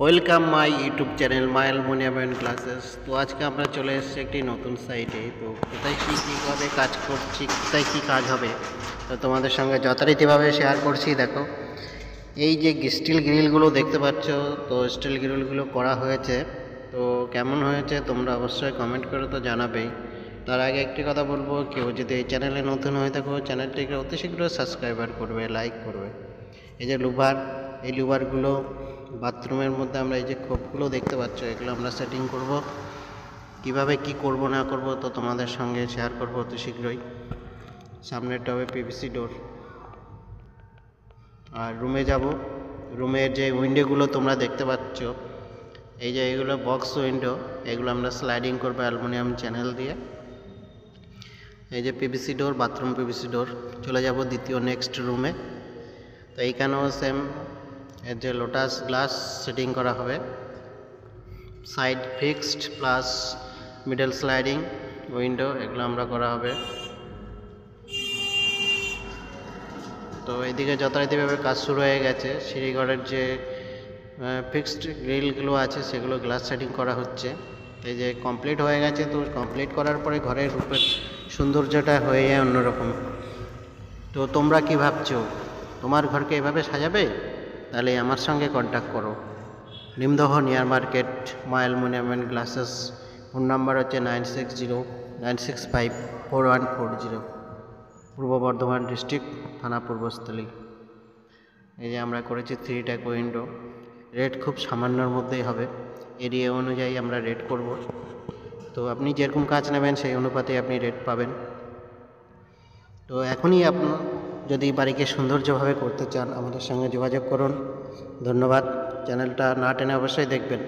Welcome my YouTube channel my aluminium and glasses. তো আজকে আমরা চলে এসেছি একটি নতুন সাইটে। তো কোথায় কীভাবে কাজ করছি, কোথায় কী কাজ হবে, তো তোমাদের সঙ্গে যথারীতিভাবে শেয়ার করছি। দেখো, এই যে স্টিল গ্রিলগুলো দেখতে পাচ্ছ, তো স্টিল গ্রিলগুলো করা হয়েছে। তো কেমন হয়েছে তোমরা অবশ্যই কমেন্ট করে তো জানাবেই। তার আগে একটি কথা বলবো, কেউ যদি এই চ্যানেলে নতুন হয়ে থাকো চ্যানেলটিকে অতি শীঘ্র সাবস্ক্রাইবার করবে, লাইক করবে। এই যে লুভার, এই লুভারগুলো বাথরুমের মধ্যে আমরা এই যে খোপগুলো দেখতে পাচ্ছ, এগুলো আমরা সেটিং করব। কিভাবে কি করব না করব তো তোমাদের সঙ্গে শেয়ার করব অতি শীঘ্রই। সামনেরটা হবে পিভিসি ডোর। আর রুমে যাব, রুমের যে উইন্ডোগুলো তোমরা দেখতে পাচ্ছ, এই যে এগুলো বক্স উইন্ডো, এগুলো আমরা স্লাইডিং করবো অ্যালুমিনিয়াম চ্যানেল দিয়ে। এই যে পিভিসি ডোর, বাথরুম পিভিসি ডোর। চলে যাব দ্বিতীয় নেক্সট রুমে। তো এইখানেও সেম এর যে লোটাস গ্লাস সেটিং করা হবে, side fixed plus middle sliding window, এগুলো আমরা করা হবে। তো এইদিকে যথারীতিভাবে কাজ শুরু হয়ে গেছে। সিঁড়িঘরের যে ফিক্সড গ্রিলগুলো আছে সেগুলো গ্লাস সেটিং করা হচ্ছে। এই যে কমপ্লিট হয়ে গেছে। তো কমপ্লিট করার পরে ঘরের রূপের সৌন্দর্যটা হয়ে যায় অন্যরকম। তো তোমরা কি ভাবছো, তোমার ঘরকে এভাবে সাজাবে? তাহলে আমার সঙ্গে কন্ট্যাক্ট করো। Nimdah near market, my aluminium and glasses. Phone number হচ্ছে 9609654140, পূর্ব বর্ধমান ডিস্ট্রিক্ট, থানা পূর্বস্থলী। এই যে আমরা করেছি 3 ট্যাক উইন্ডো। রেট খুব সামান্যর মধ্যেই হবে, এরিয়া অনুযায়ী আমরা রেট করব। তো আপনি যেরকম কাজ নেবেন সেই অনুপাতে আপনি রেট পাবেন। তো এখনই আপনি যদি বাড়িকে সৌন্দর্যভাবে করতে চান আমাদের সঙ্গে যোগাযোগ করুন। ধন্যবাদ। চ্যানেলটা না টেনে অবশ্যই দেখবেন।